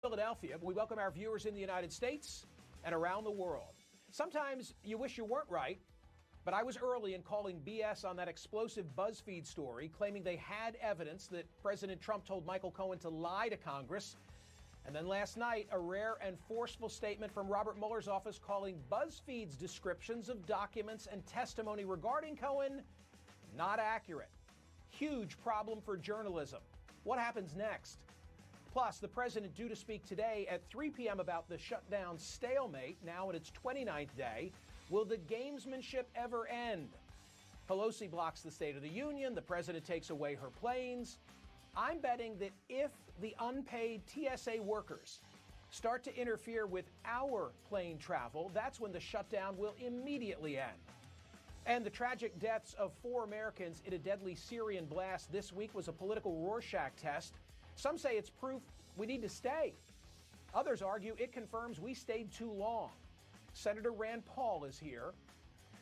Philadelphia. We welcome our viewers in the United States and around the world. Sometimes you wish you weren't right, but I was early in calling BS on that explosive BuzzFeed story claiming they had evidence that President Trump told Michael Cohen to lie to Congress. And then last night, a rare and forceful statement from Robert Mueller's office calling BuzzFeed's descriptions of documents and testimony regarding Cohen not accurate. Huge problem for journalism. What happens next? Plus, the president due to speak today at 3 p.m. about the shutdown stalemate, now in its 29th day. Will the gamesmanship ever end? Pelosi blocks the State of the Union. The president takes away her planes. I'm betting that if the unpaid TSA workers start to interfere with our plane travel, that's when the shutdown will immediately end. And the tragic deaths of 4 Americans in a deadly Syrian blast this week was a political Rorschach test. Some say it's proof we need to stay. Others argue it confirms we stayed too long. Senator Rand Paul is here.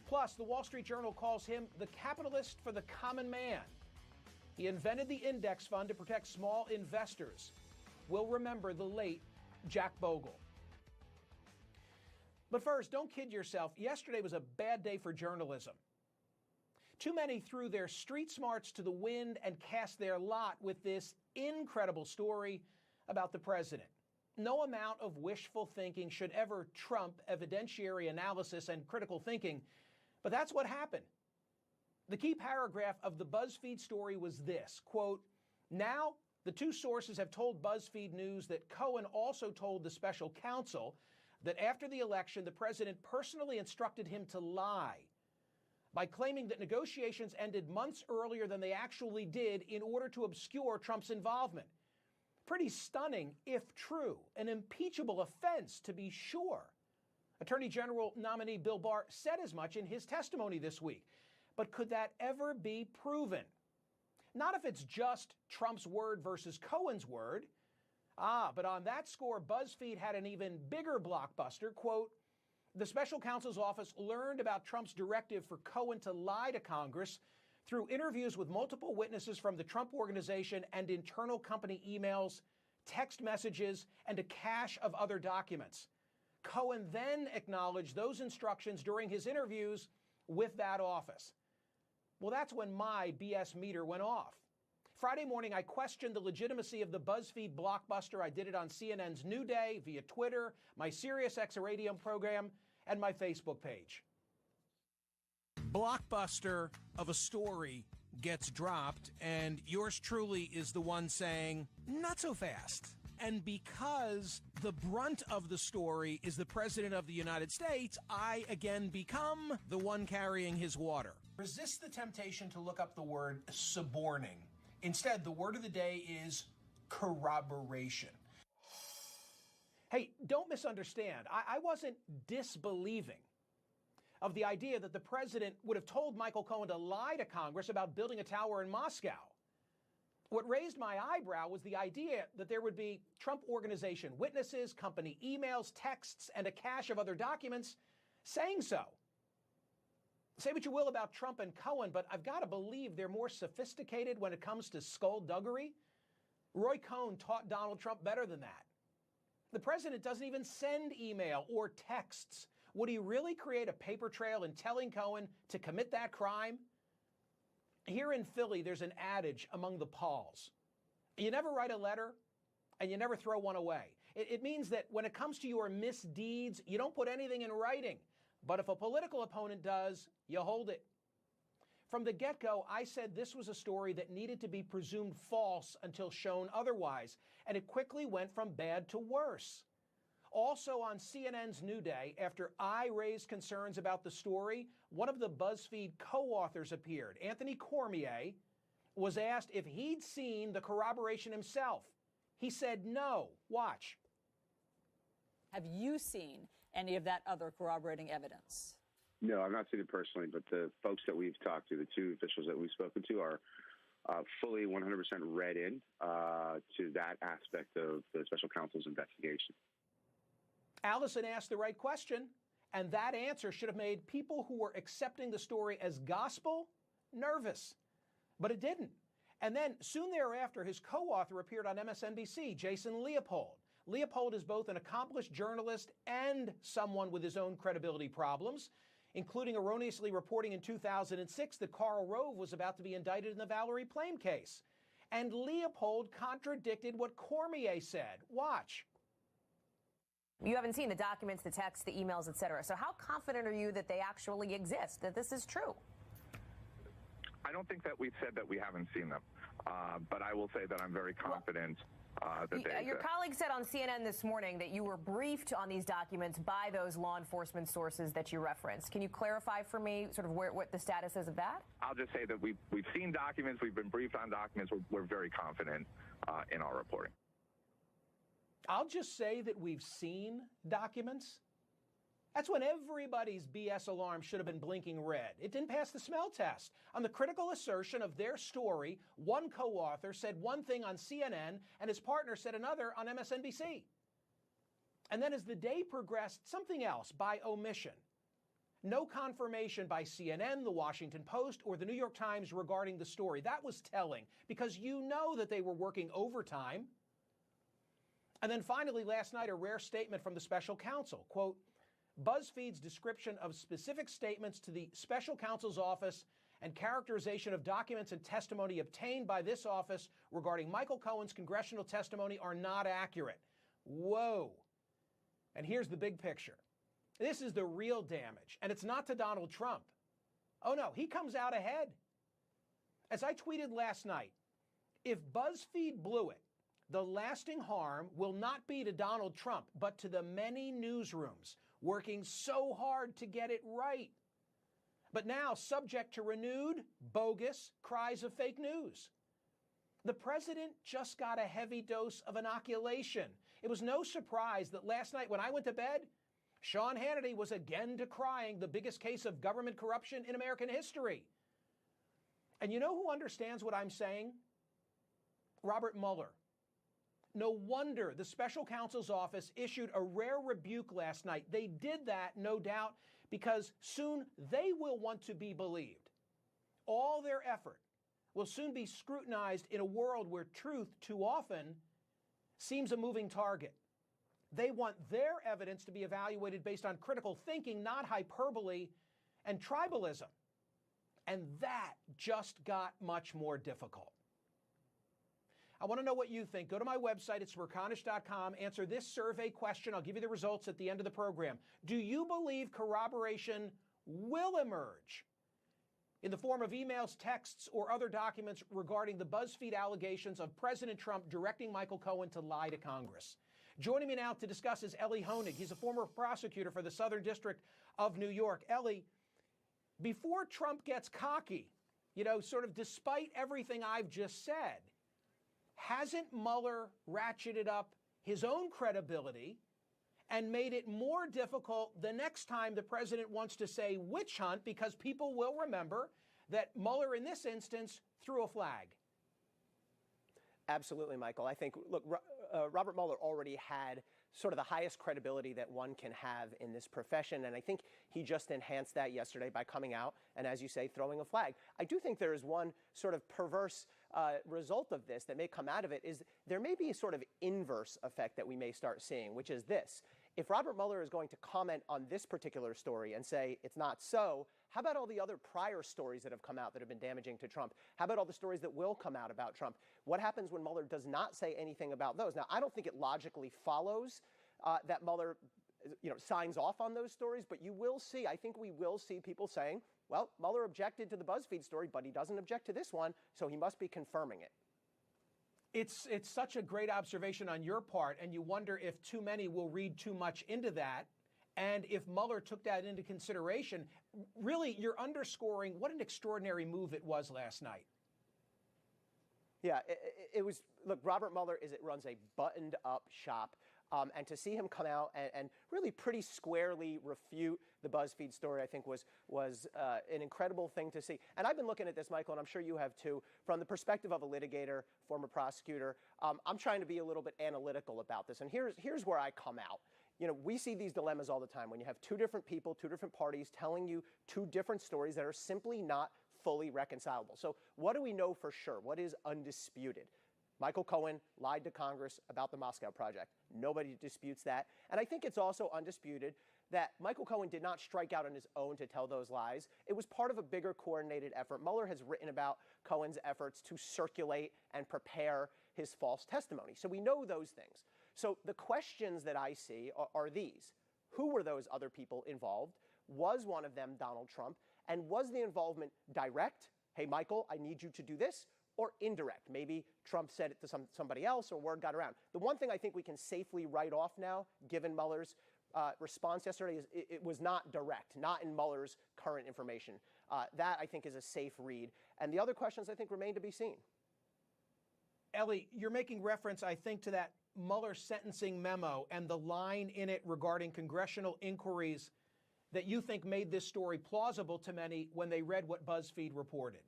Plus, the Wall Street Journal calls him the capitalist for the common man. He invented the index fund to protect small investors. We'll remember the late Jack Bogle. But first, don't kid yourself. Yesterday was a bad day for journalism. Too many threw their street smarts to the wind and cast their lot with this incredible story about the president. No amount of wishful thinking should ever trump evidentiary analysis and critical thinking, but that's what happened. The key paragraph of the BuzzFeed story was this, quote, "Now, the 2 sources have told BuzzFeed News that Cohen also told the special counsel that after the election, the president personally instructed him to lie by claiming that negotiations ended months earlier than they actually did in order to obscure Trump's involvement." Pretty stunning, if true. An impeachable offense, to be sure. Attorney General nominee Bill Barr said as much in his testimony this week. But could that ever be proven? Not if it's just Trump's word versus Cohen's word. But on that score, BuzzFeed had an even bigger blockbuster. Quote, "The special counsel's office learned about Trump's directive for Cohen to lie to Congress through interviews with multiple witnesses from the Trump Organization and internal company emails, text messages, and a cache of other documents. Cohen then acknowledged those instructions during his interviews with that office." Well, that's when my BS meter went off. Friday morning, I questioned the legitimacy of the BuzzFeed blockbuster. I did it on CNN's New Day, via Twitter, my SiriusXM radio program, and my Facebook page. Blockbuster of a story gets dropped, and yours truly is the one saying, not so fast. And because the brunt of the story is the President of the United States, I again become the one carrying his water. Resist the temptation to look up the word suborning. Instead, the word of the day is corroboration. Hey, don't misunderstand. I wasn't disbelieving of the idea that the president would have told Michael Cohen to lie to Congress about building a tower in Moscow. What raised my eyebrow was the idea that there would be Trump Organization witnesses, company emails, texts, and a cache of other documents saying so. Say what you will about Trump and Cohen, but I've got to believe they're more sophisticated when it comes to skullduggery. Roy Cohn taught Donald Trump better than that. The president doesn't even send email or texts. Would he really create a paper trail in telling Cohen to commit that crime? Here in Philly, there's an adage among the Pauls. You never write a letter and you never throw one away. It means that when it comes to your misdeeds, you don't put anything in writing. But if a political opponent does, you hold it. From the get-go, I said this was a story that needed to be presumed false until shown otherwise, and it quickly went from bad to worse. Also on CNN's New Day, after I raised concerns about the story, one of the BuzzFeed co-authors appeared. Anthony Cormier was asked if he'd seen the corroboration himself. He said no. Watch. Have you seen any of that other corroborating evidence? No, I've not seen it personally, but the folks that we've talked to, the 2 officials that we've spoken to, are fully 100% read in to that aspect of the special counsel's investigation. Allison asked the right question, and that answer should have made people who were accepting the story as gospel nervous. But it didn't. And then soon thereafter, his co-author appeared on MSNBC, Jason Leopold. Leopold is both an accomplished journalist and someone with his own credibility problems, including erroneously reporting in 2006 that Karl Rove was about to be indicted in the Valerie Plame case. And Leopold contradicted what Cormier said. Watch. You haven't seen the documents, the texts, the emails, et cetera. So how confident are you that they actually exist, that this is true? I don't think that we've said that we haven't seen them, but I will say that I'm very confident that they exist. Your colleague said on CNN this morning that you were briefed on these documents by those law enforcement sources that you referenced. Can you clarify for me sort of what the status is of that? I'll just say that we've seen documents, we've been briefed on documents, we're very confident in our reporting. I'll just say that we've seen documents. That's when everybody's BS alarm should have been blinking red. It didn't pass the smell test. On the critical assertion of their story, one co-author said one thing on CNN and his partner said another on MSNBC. And then as the day progressed, something else by omission. No confirmation by CNN, The Washington Post, or The New York Times regarding the story. That was telling because you know that they were working overtime. And then finally, last night, a rare statement from the special counsel, quote, BuzzFeed's description of specific statements to the special counsel's office and characterization of documents and testimony obtained by this office regarding Michael Cohen's congressional testimony are not accurate. Whoa. And here's the big picture. This is the real damage, and it's not to Donald Trump. Oh no, he comes out ahead. As I tweeted last night, if BuzzFeed blew it, the lasting harm will not be to Donald Trump, but to the many newsrooms working so hard to get it right. But now subject to renewed, bogus cries of fake news. The president just got a heavy dose of inoculation. It was no surprise that last night when I went to bed, Sean Hannity was again decrying the biggest case of government corruption in American history. And you know who understands what I'm saying? Robert Mueller. No wonder the special counsel's office issued a rare rebuke last night. They did that, no doubt, because soon they will want to be believed. All their effort will soon be scrutinized in a world where truth too often seems a moving target. They want their evidence to be evaluated based on critical thinking, not hyperbole and tribalism. And that just got much more difficult. I want to know what you think. Go to my website at smerconish.com. Answer this survey question. I'll give you the results at the end of the program. Do you believe corroboration will emerge in the form of emails, texts, or other documents regarding the BuzzFeed allegations of President Trump directing Michael Cohen to lie to Congress? Joining me now to discuss is Elie Honig. He's a former prosecutor for the Southern District of New York. Elie, before Trump gets cocky, sort of despite everything I've just said, hasn't Mueller ratcheted up his own credibility and made it more difficult the next time the president wants to say witch hunt, because people will remember that Mueller in this instance threw a flag? Absolutely, Michael. I think, look, Robert Mueller already had sort of the highest credibility that one can have in this profession, and I think he just enhanced that yesterday by coming out and, as you say, throwing a flag. I do think there is one sort of perverse result of this that may come out of it, is there may be a sort of inverse effect that we may start seeing, which is this. If Robert Mueller is going to comment on this particular story and say it's not so, how about all the other prior stories that have come out that have been damaging to Trump? How about all the stories that will come out about Trump? What happens when Mueller does not say anything about those? Now, I don't think it logically follows that Mueller signs off on those stories, but you will see, I think we will see people saying, well, Mueller objected to the BuzzFeed story, but he doesn't object to this one, so he must be confirming it. It's such a great observation on your part, and you wonder if too many will read too much into that. And if Mueller took that into consideration, really, you're underscoring what an extraordinary move it was last night. Yeah, it was, look, Robert Mueller runs a buttoned-up shop. And to see him come out and really pretty squarely refute the BuzzFeed story, I think was an incredible thing to see. And I've been looking at this, Michael, and I'm sure you have too, from the perspective of a litigator, former prosecutor. I'm trying to be a little bit analytical about this. And here's where I come out. We see these dilemmas all the time when you have two different people, two different parties telling you two different stories that are simply not fully reconcilable. So what do we know for sure? What is undisputed? Michael Cohen lied to Congress about the Moscow Project. Nobody disputes that. And I think it's also undisputed that Michael Cohen did not strike out on his own to tell those lies. It was part of a bigger coordinated effort. Mueller has written about Cohen's efforts to circulate and prepare his false testimony. So we know those things. So the questions that I see are these. Who were those other people involved? Was one of them Donald Trump? And was the involvement direct? Hey, Michael, I need you to do this. Or indirect? Maybe Trump said it to somebody else or word got around. The one thing I think we can safely write off now, given Mueller's response yesterday, is it was not direct, not in Mueller's current information. That, I think, is a safe read. And the other questions, I think, remain to be seen. Ellie, you're making reference, I think, to that Mueller sentencing memo and the line in it regarding congressional inquiries that you think made this story plausible to many when they read what BuzzFeed reported.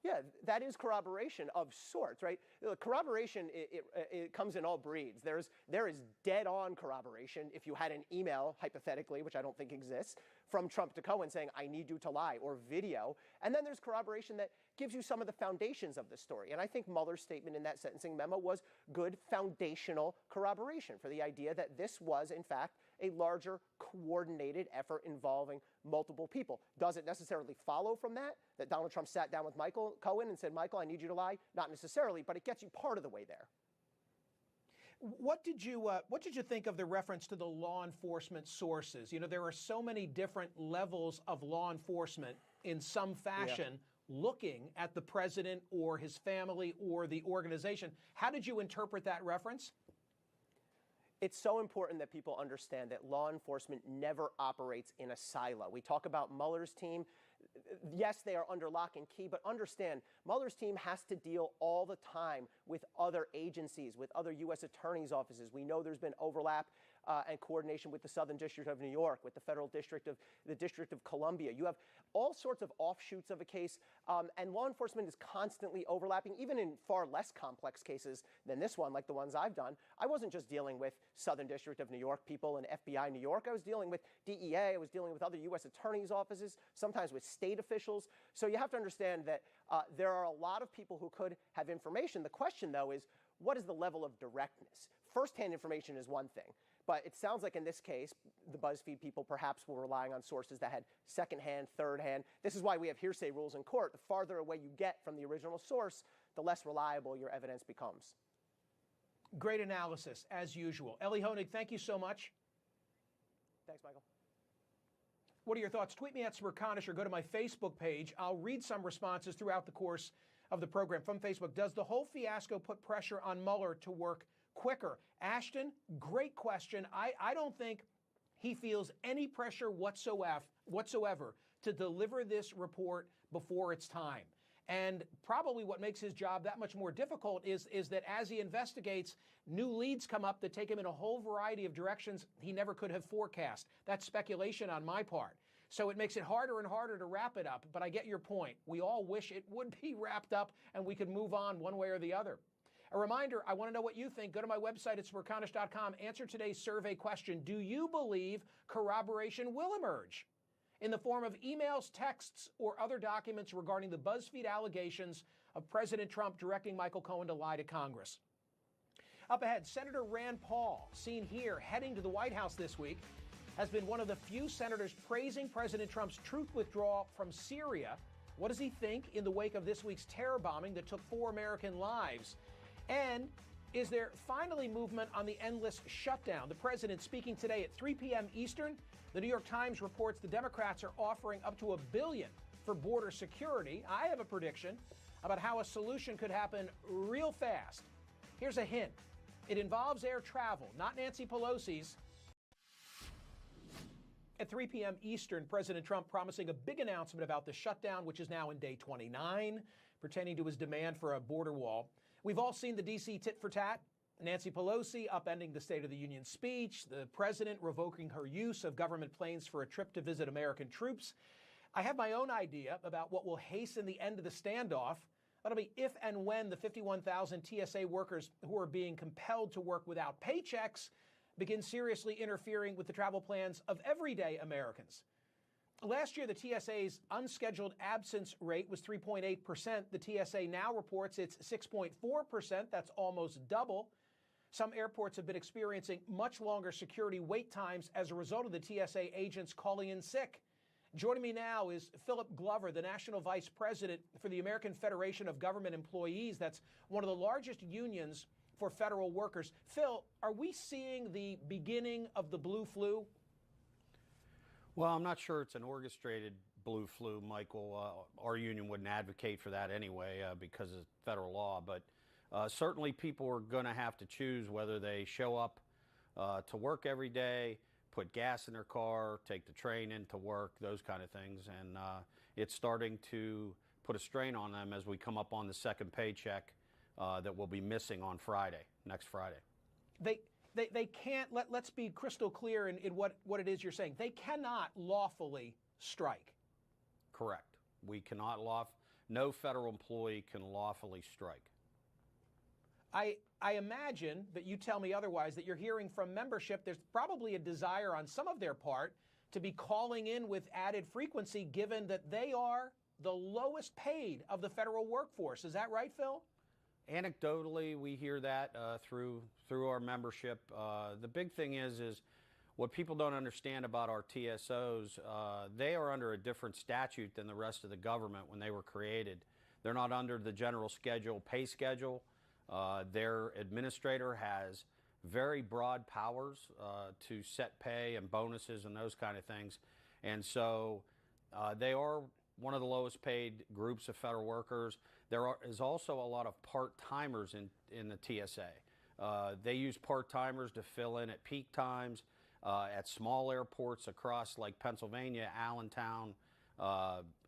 Yeah, that is corroboration of sorts, right? Corroboration, it comes in all breeds. There is dead-on corroboration if you had an email, hypothetically, which I don't think exists, from Trump to Cohen saying, I need you to lie, or video. And then there's corroboration that gives you some of the foundations of the story. And I think Mueller's statement in that sentencing memo was good foundational corroboration for the idea that this was, in fact, a larger coordinated effort involving multiple people. Does it necessarily follow from that Donald Trump sat down with Michael Cohen and said, Michael, I need you to lie? Not necessarily, but it gets you part of the way there. What did you think of the reference to the law enforcement sources? You know, there are so many different levels of law enforcement in some fashion looking at the president or his family or the organization. How did you interpret that reference? It's so important that people understand that law enforcement never operates in a silo. We talk about Mueller's team. Yes, they are under lock and key, but understand Mueller's team has to deal all the time with other agencies, with other U.S. attorneys' offices. We know there's been overlap and coordination with the Southern District of New York, with the Federal District of the District of Columbia. You have all sorts of offshoots of a case, and law enforcement is constantly overlapping, even in far less complex cases than this one, like the ones I've done. I wasn't just dealing with Southern District of New York people and FBI New York. I was dealing with DEA. I was dealing with other U.S. attorneys' offices, sometimes with state officials. So you have to understand that there are a lot of people who could have information. The question, though, is what is the level of directness? First-hand information is one thing. But it sounds like in this case, the BuzzFeed people perhaps were relying on sources that had second-hand, third-hand. This is why we have hearsay rules in court. The farther away you get from the original source, the less reliable your evidence becomes. Great analysis, as usual. Ellie Honig, thank you so much. Thanks, Michael. What are your thoughts? Tweet me at Smerconish or go to my Facebook page. I'll read some responses throughout the course of the program from Facebook. Does the whole fiasco put pressure on Mueller to work quicker? Ashton, great question. I don't think he feels any pressure whatsoever to deliver this report before it's time. And probably what makes his job that much more difficult is that as he investigates, new leads come up that take him in a whole variety of directions he never could have forecast. That's speculation on my part. So it makes it harder and harder to wrap it up. But I get your point. We all wish it would be wrapped up and we could move on one way or the other. A reminder, I want to know what you think. Go to my website at Smerconish.com. Answer today's survey question. Do you believe corroboration will emerge in the form of emails, texts, or other documents regarding the BuzzFeed allegations of President Trump directing Michael Cohen to lie to Congress? Up ahead, Senator Rand Paul, seen here heading to the White House this week, has been one of the few senators praising President Trump's troop withdrawal from Syria. What does he think in the wake of this week's terror bombing that took 4 American lives? And is there finally movement on the endless shutdown? The president speaking today at 3 p.m. Eastern. The New York Times reports the Democrats are offering up to $1 billion for border security. I have a prediction about how a solution could happen real fast. Here's a hint. It involves air travel, not Nancy Pelosi's. At 3 p.m. Eastern, President Trump promising a big announcement about the shutdown, which is now in day 29, pertaining to his demand for a border wall. We've all seen the D.C. tit for tat. Nancy Pelosi upending the State of the Union speech, the president revoking her use of government planes for a trip to visit American troops. I have my own idea about what will hasten the end of the standoff. That'll be if and when the 51,000 TSA workers who are being compelled to work without paychecks begin seriously interfering with the travel plans of everyday Americans. Last year, the TSA's unscheduled absence rate was 3.8%. The TSA now reports it's 6.4%. That's almost double. some airports have been experiencing much longer security wait times as a result of the TSA agents calling in sick. Joining me now is Philip Glover, the National Vice President for the American Federation of Government Employees. That's one of the largest unions for federal workers. Phil, are we seeing the beginning of the blue flu? Well, I'm not sure it's an orchestrated blue flu, Michael. Our union wouldn't advocate for that anyway because of federal law. But certainly people are going to have to choose whether they show up to work every day, put gas in their car, take the train into work, those kind of things. And it's starting to put a strain on them as we come up on the second paycheck that we'll be missing on Friday, next Friday. They can't, let's be crystal clear in what it is you're saying. They cannot lawfully strike. Correct. We cannot no federal employee can lawfully strike. I imagine, but you tell me otherwise, that you're hearing from membership there's probably a desire on some of their part to be calling in with added frequency, given that they are the lowest paid of the federal workforce. Is that right, Phil? Anecdotally, we hear that through our membership. The big thing is what people don't understand about our TSOs. They are under a different statute than the rest of the government when they were created. They're not under the general pay schedule. Their administrator has very broad powers to set pay and bonuses and those kind of things. And so they are one of the lowest paid groups of federal workers. There is also a lot of part-timers in the TSA. They use part-timers to fill in at peak times at small airports across like Pennsylvania, Allentown,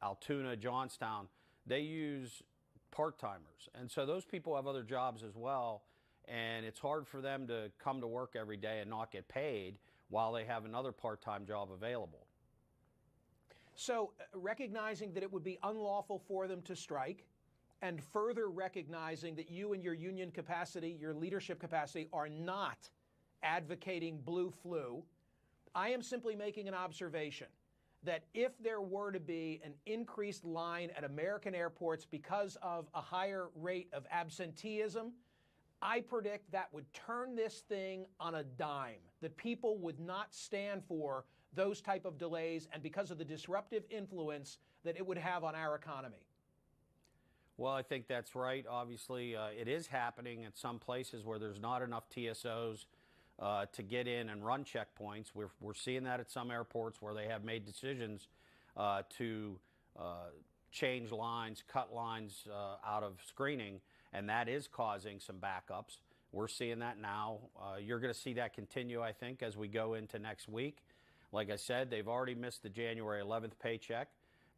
Altoona, Johnstown. They use part-timers. And so those people have other jobs as well, and it's hard for them to come to work every day and not get paid while they have another part-time job available. So recognizing that it would be unlawful for them to strike, and further recognizing that you and your union capacity, your leadership capacity, are not advocating blue flu, I am simply making an observation that if there were to be an increased line at American airports because of a higher rate of absenteeism, I predict that would turn this thing on a dime, that people would not stand for those type of delays and because of the disruptive influence that it would have on our economy. Well, I think that's right. Obviously, it is happening at some places where there's not enough TSOs to get in and run checkpoints. We're seeing that at some airports where they have made decisions to change lines, cut lines out of screening, and that is causing some backups. We're seeing that now. You're going to see that continue, I think, as we go into next week. Like I said, they've already missed the January 11th paycheck.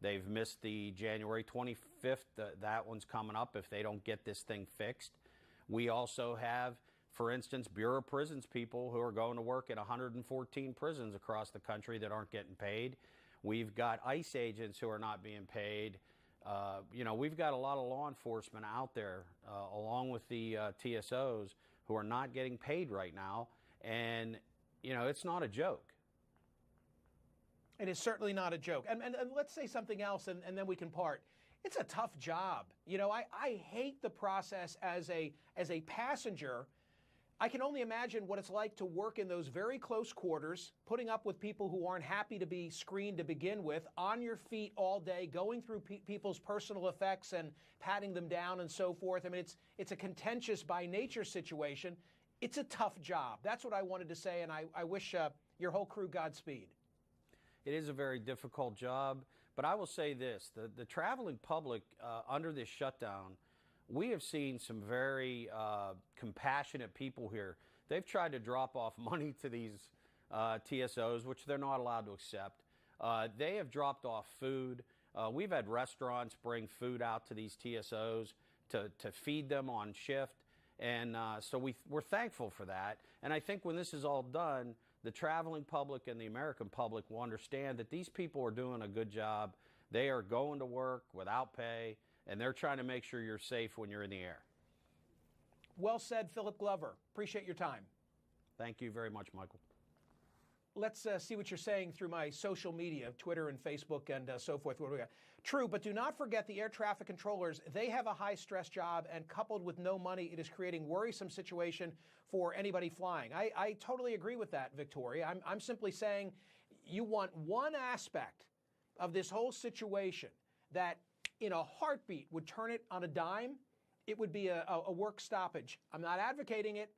They've missed the January 25th. That one's coming up if they don't get this thing fixed. We also have, for instance, Bureau of Prisons people who are going to work at 114 prisons across the country that aren't getting paid. We've got ICE agents who are not being paid. We've got a lot of law enforcement out there, along with the TSOs, who are not getting paid right now. And, it's not a joke. It is certainly not a joke. And let's say something else, and then we can part. It's a tough job. I hate the process as a passenger. I can only imagine what it's like to work in those very close quarters, putting up with people who aren't happy to be screened to begin with, on your feet all day, going through people's personal effects and patting them down and so forth. I mean, it's a contentious by nature situation. It's a tough job. That's what I wanted to say, and I wish your whole crew Godspeed. It is a very difficult job, but I will say this, the traveling public under this shutdown, we have seen some very compassionate people here. They've tried to drop off money to these TSOs, which they're not allowed to accept. They have dropped off food. We've had restaurants bring food out to these TSOs to feed them on shift. And so we're thankful for that. And I think when this is all done, the traveling public and the American public will understand that these people are doing a good job. They are going to work without pay, and they're trying to make sure you're safe when you're in the air. Well said, Philip Glover. Appreciate your time. Thank you very much, Michael. Let's see what you're saying through my social media, Twitter and Facebook and so forth. What do we got? True, but do not forget the air traffic controllers. They have a high-stress job, and coupled with no money, it is creating worrisome situation for anybody flying. I totally agree with that, Victoria. I'm simply saying you want one aspect of this whole situation that in a heartbeat would turn it on a dime. It would be a work stoppage. I'm not advocating it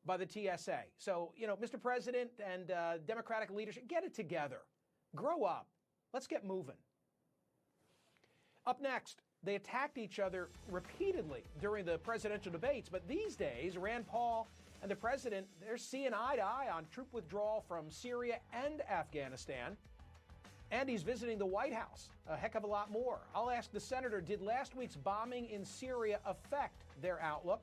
by the TSA. So, Mr. President and Democratic leadership, get it together. Grow up. Let's get moving. Up next, they attacked each other repeatedly during the presidential debates, but these days, Rand Paul and the president, they're seeing eye to eye on troop withdrawal from Syria and Afghanistan. And he's visiting the White House, a heck of a lot more. I'll ask the senator, did last week's bombing in Syria affect their outlook?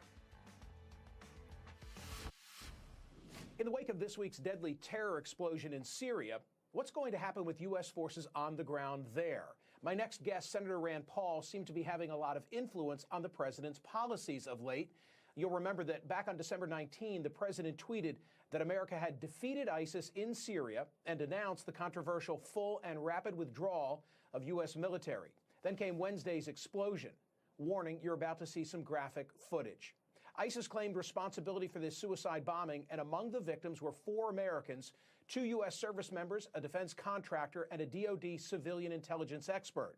In the wake of this week's deadly terror explosion in Syria, what's going to happen with U.S. forces on the ground there? My next guest, Senator Rand Paul, seemed to be having a lot of influence on the president's policies of late. You'll remember that back on December 19, the president tweeted that America had defeated ISIS in Syria and announced the controversial full and rapid withdrawal of U.S. military. Then came Wednesday's explosion, warning you're about to see some graphic footage. ISIS claimed responsibility for this suicide bombing, and among the victims were 4 Americans, 2 U.S. service members, a defense contractor, and a DoD civilian intelligence expert.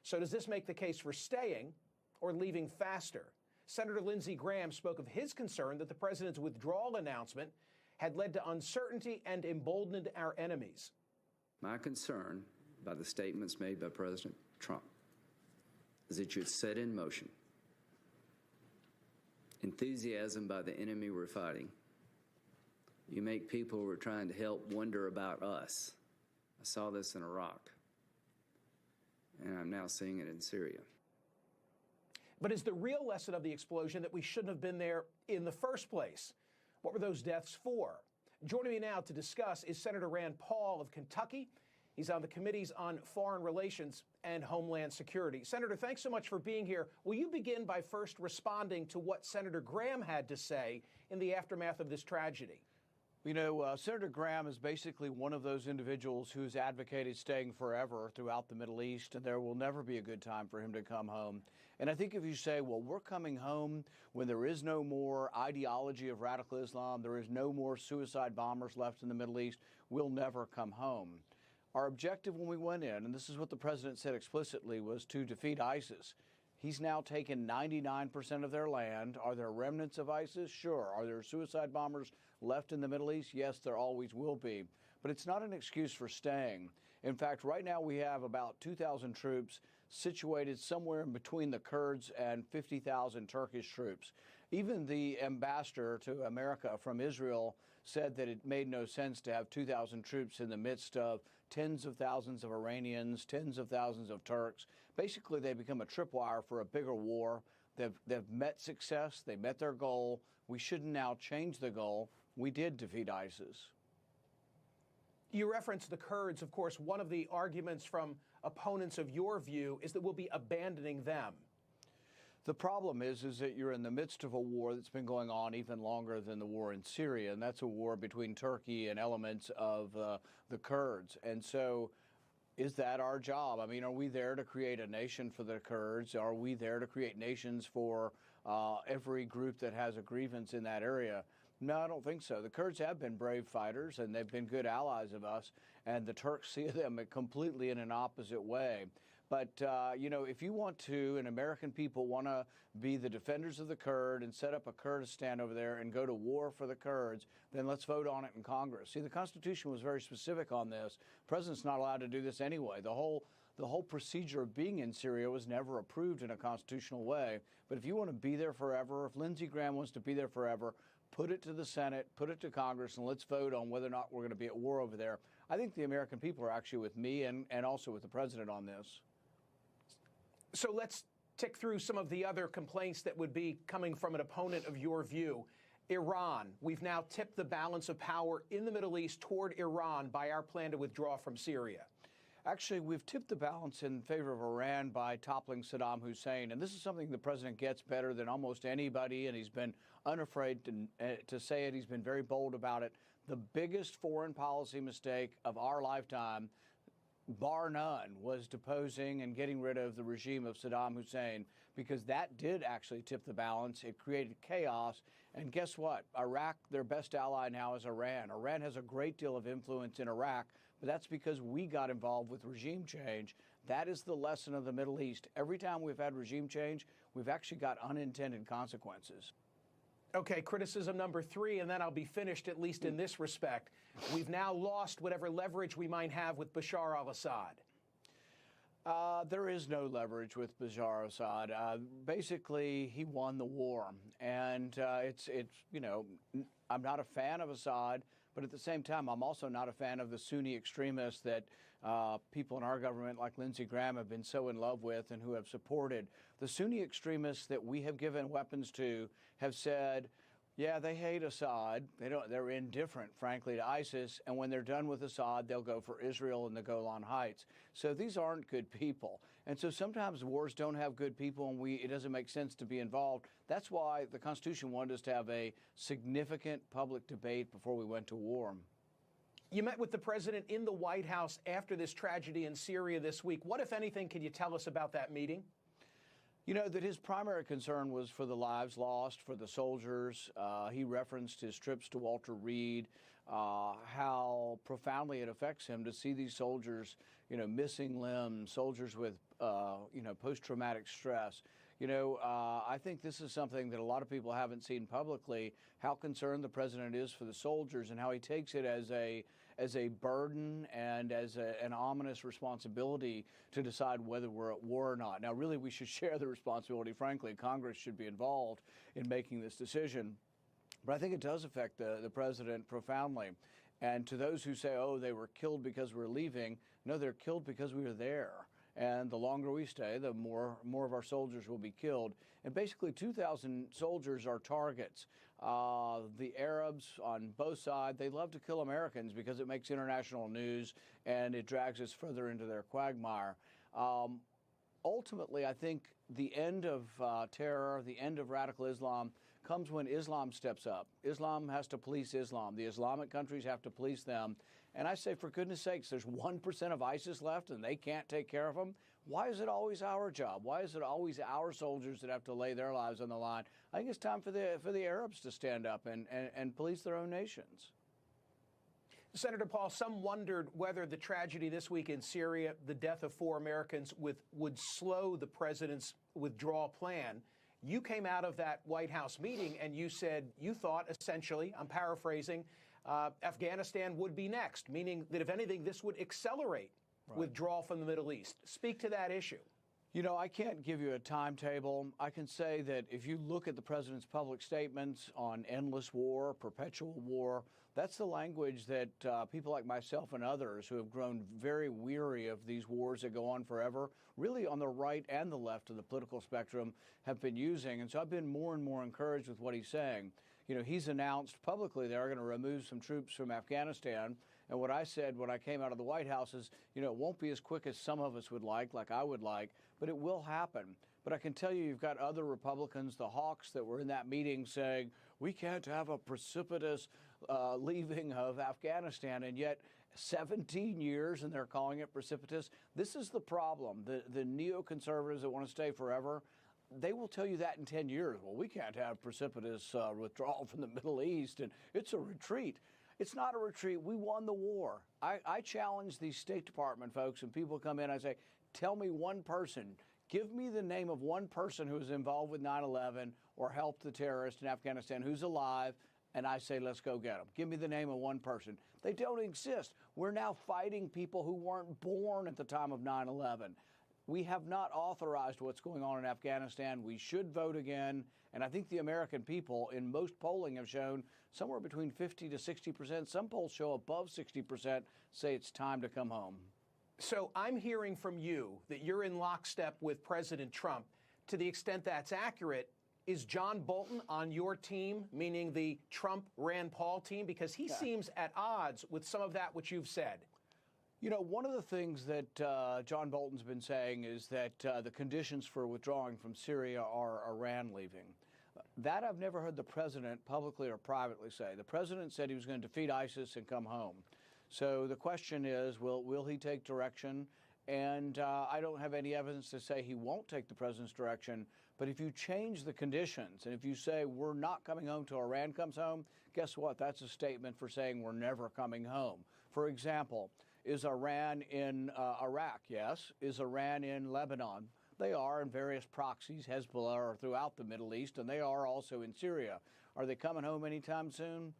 So does this make the case for staying or leaving faster? Senator Lindsey Graham spoke of his concern that the president's withdrawal announcement had led to uncertainty and emboldened our enemies. My concern by the statements made by President Trump is that you would set in motion enthusiasm by the enemy we're fighting. You make people who are trying to help wonder about us. I saw this in Iraq, and I'm now seeing it in Syria. But is the real lesson of the explosion that we shouldn't have been there in the first place? What were those deaths for? Joining me now to discuss is Senator Rand Paul of Kentucky. He's on the committees on Foreign Relations and Homeland Security. Senator, thanks so much for being here. Will you begin by first responding to what Senator Graham had to say in the aftermath of this tragedy? You know, Senator Graham is basically one of those individuals who's advocated staying forever throughout the Middle East, and there will never be a good time for him to come home. And I think if you say, well, we're coming home when there is no more ideology of radical Islam, there is no more suicide bombers left in the Middle East, we'll never come home. Our objective when we went in, and this is what the president said explicitly, was to defeat ISIS. He's now taken 99% of their land. Are there remnants of ISIS? Sure. Are there suicide bombers left in the Middle East? Yes, there always will be. But it's not an excuse for staying. In fact, right now we have about 2,000 troops situated somewhere in between the Kurds and 50,000 Turkish troops. Even the ambassador to America from Israel said that it made no sense to have 2,000 troops in the midst of tens of thousands of Iranians, tens of thousands of Turks. Basically, they become a tripwire for a bigger war. They've met success. They met their goal. We shouldn't now change the goal. We did defeat ISIS. You referenced the Kurds. Of course, one of the arguments from opponents of your view is that we'll be abandoning them. The problem is that you're in the midst of a war that's been going on even longer than the war in Syria, and that's a war between Turkey and elements of the Kurds. And so is that our job? I mean, are we there to create a nation for the Kurds? Are we there to create nations for every group that has a grievance in that area? No, I don't think so. The Kurds have been brave fighters, and they've been good allies of us, and the Turks see them completely in an opposite way. But, you know, if you want to, and American people want to be the defenders of the Kurd and set up a Kurdistan over there and go to war for the Kurds, then let's vote on it in Congress. See, the Constitution was very specific on this. The president's not allowed to do this anyway. The whole procedure of being in Syria was never approved in a constitutional way. But if you want to be there forever, if Lindsey Graham wants to be there forever, put it to the Senate, put it to Congress, and let's vote on whether or not we're going to be at war over there. I think the American people are actually with me and also with the president on this. So let's tick through some of the other complaints that would be coming from an opponent of your view. Iran. We've now tipped the balance of power in the Middle East toward Iran by our plan to withdraw from Syria. Actually, we've tipped the balance in favor of Iran by toppling Saddam Hussein. And this is something the president gets better than almost anybody, and he's been unafraid to say it. He's been very bold about it. The biggest foreign policy mistake of our lifetime bar none, was deposing and getting rid of the regime of Saddam Hussein, because that did actually tip the balance. It created chaos. And guess what? Iraq, their best ally now is Iran. Iran has a great deal of influence in Iraq, but that's because we got involved with regime change. That is the lesson of the Middle East. Every time we've had regime change, we've actually got unintended consequences. Okay, criticism number 3, and then I'll be finished, at least in this respect. We've now lost whatever leverage we might have with Bashar al-Assad. There is no leverage with Bashar al-Assad. Basically, he won the war, and it's you know, I'm not a fan of Assad, but at the same time, I'm also not a fan of the Sunni extremists that people in our government, like Lindsey Graham, have been so in love with and who have supported. The Sunni extremists that we have given weapons to have said, yeah, they hate Assad. They're indifferent, frankly, to ISIS. And when they're done with Assad, they'll go for Israel and the Golan Heights. So these aren't good people. And so sometimes wars don't have good people, and it doesn't make sense to be involved. That's why the Constitution wanted us to have a significant public debate before we went to war. You met with the president in the White House after this tragedy in Syria this week. What, if anything, can you tell us about that meeting? You know, that his primary concern was for the lives lost, for the soldiers. He referenced his trips to Walter Reed, how profoundly it affects him to see these soldiers, you know, missing limbs, soldiers with, you know, post-traumatic stress. You know, I think this is something that a lot of people haven't seen publicly, how concerned the president is for the soldiers and how he takes it as a burden and as an ominous responsibility to decide whether we're at war or not. Now, really, we should share the responsibility. Frankly, Congress should be involved in making this decision. But I think it does affect the president profoundly. And to those who say, oh, they were killed because we're leaving, no, they're killed because we were there. And the longer we stay, the more of our soldiers will be killed. And basically, 2,000 soldiers are targets. The Arabs on both sides, they love to kill Americans because it makes international news and it drags us further into their quagmire. Ultimately, I think the end of terror, the end of radical Islam, comes when Islam steps up. Islam has to police Islam. The Islamic countries have to police them. And I say, for goodness sakes, there's 1% of ISIS left and they can't take care of them. Why is it always our job? Why is it always our soldiers that have to lay their lives on the line? I think it's time for the Arabs to stand up and police their own nations. Senator Paul, some wondered whether the tragedy this week in Syria, the death of 4 Americans, would slow the president's withdrawal plan. You came out of that White House meeting and you said you thought, essentially, I'm paraphrasing, Afghanistan would be next, meaning that, if anything, this would accelerate withdrawal from the Middle East. Speak to that issue. You know, I can't give you a timetable. I can say that if you look at the president's public statements on endless war, perpetual war, that's the language that people like myself and others who have grown very weary of these wars that go on forever, really on the right and the left of the political spectrum, have been using. And so I've been more and more encouraged with what he's saying. You know, he's announced publicly they're going to remove some troops from Afghanistan. And what I said when I came out of the White House is, you know, it won't be as quick as some of us would like I would like, but it will happen. But I can tell you, you've got other Republicans, the hawks that were in that meeting, saying we can't have a precipitous leaving of Afghanistan, and yet 17 years and they're calling it precipitous. This is the problem. The neoconservatives that want to stay forever, they will tell you that in 10 years. Well, we can't have precipitous withdrawal from the Middle East, and it's a retreat. It's not a retreat. We won the war. I challenge these State Department folks, and people come in, I say, tell me one person. Give me the name of one person who was involved with 9/11 or helped the terrorists in Afghanistan who's alive, and I say, let's go get them. Give me the name of one person. They don't exist. We're now fighting people who weren't born at the time of 9/11. We have not authorized what's going on in Afghanistan. We should vote again. And I think the American people, in most polling, have shown somewhere between 50 to 60%. Some polls show above 60% say it's time to come home. So I'm hearing from you that you're in lockstep with President Trump. To the extent that's accurate, is John Bolton on your team, meaning the Trump-Rand Paul team? Because he seems at odds with some of that which you've said. You know, one of the things that John Bolton's been saying is that the conditions for withdrawing from Syria are Iran leaving. That I've never heard the president publicly or privately say. The president said he was going to defeat ISIS and come home. So the question is, will he take direction? And I don't have any evidence to say he won't take the president's direction. But if you change the conditions, and if you say we're not coming home till Iran comes home, guess what? That's a statement for saying we're never coming home. For example, is Iran in Iraq? Yes. Is Iran in Lebanon? They are in various proxies. Hezbollah are throughout the Middle East, and they are also in Syria. Are they coming home anytime soon?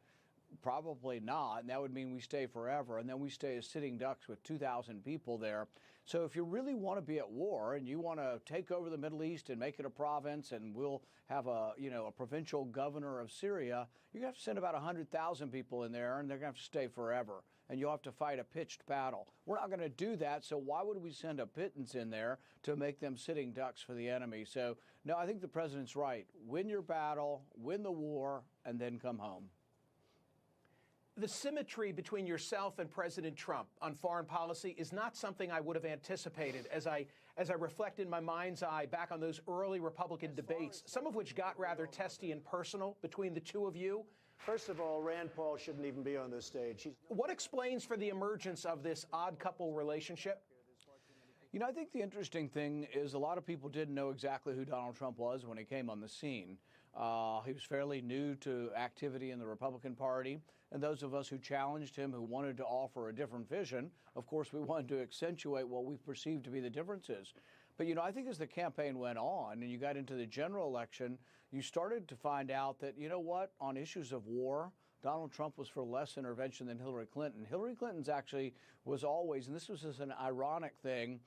Probably not, and that would mean we stay forever, and then we stay as sitting ducks with 2,000 people there. So if you really want to be at war and you want to take over the Middle East and make it a province, and we'll have a provincial governor of Syria, you're going to have to send about 100,000 people in there, and they're going to have to stay forever, and you'll have to fight a pitched battle. We're not going to do that, so why would we send a pittance in there to make them sitting ducks for the enemy? So, no, I think the president's right. Win your battle, win the war, and then come home. The symmetry between yourself and President Trump on foreign policy is not something I would have anticipated as I reflect in my mind's eye back on those early Republican debates, some of which got rather testy and personal between the two of you. First of all, Rand Paul shouldn't even be on this stage. What explains for the emergence of this odd couple relationship? You know, I think the interesting thing is a lot of people didn't know exactly who Donald Trump was when he came on the scene. He was fairly new to activity in the Republican Party, and those of us who challenged him, who wanted to offer a different vision, of course, we wanted to accentuate what we perceived to be the differences. But, you know, I think as the campaign went on and you got into the general election, you started to find out that, you know what, on issues of war, Donald Trump was for less intervention than Hillary Clinton. Hillary Clinton's actually was always, and this was just an ironic thing,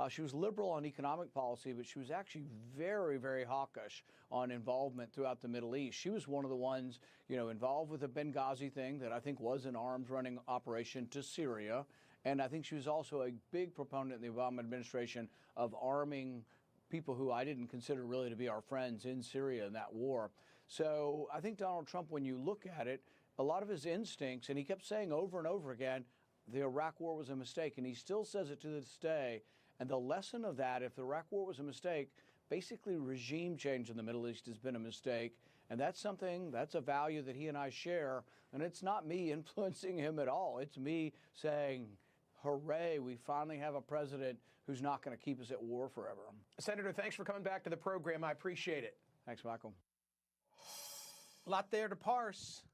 she was liberal on economic policy, but she was actually very, very hawkish on involvement throughout the Middle East. She was one of the ones, you know, involved with the Benghazi thing that I think was an arms-running operation to Syria. And I think she was also a big proponent in the Obama administration of arming people who I didn't consider really to be our friends in Syria in that war. So I think Donald Trump, when you look at it, a lot of his instincts, and he kept saying over and over again, the Iraq war was a mistake, and he still says it to this day. And the lesson of that, if the Iraq war was a mistake, basically regime change in the Middle East has been a mistake. And that's something, that's a value that he and I share. And it's not me influencing him at all. It's me saying, hooray, we finally have a president who's not going to keep us at war forever. Senator, thanks for coming back to the program. I appreciate it. Thanks, Michael. A lot there to parse.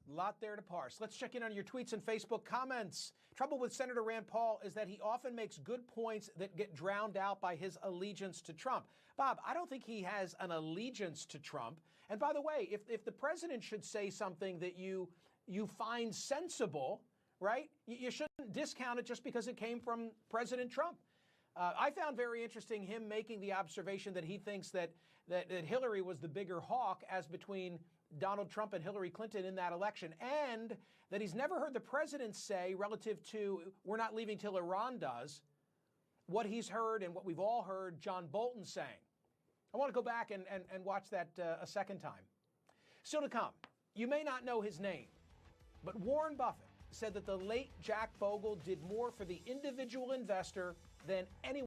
Let's check in on your tweets and Facebook comments. Trouble with Senator Rand Paul is that he often makes good points that get drowned out by his allegiance to Trump. Bob, I don't think he has an allegiance to Trump. And by the way, if the president should say something that you find sensible, right, you shouldn't discount it just because it came from President Trump. I found very interesting him making the observation that he thinks that Hillary was the bigger hawk as between Donald Trump and Hillary Clinton in that election, and that he's never heard the president say relative to we're not leaving till Iran does what he's heard and what we've all heard John Bolton saying. I want to go back and watch that a second time. Still to come, you may not know his name, but Warren Buffett said that the late Jack Bogle did more for the individual investor than anyone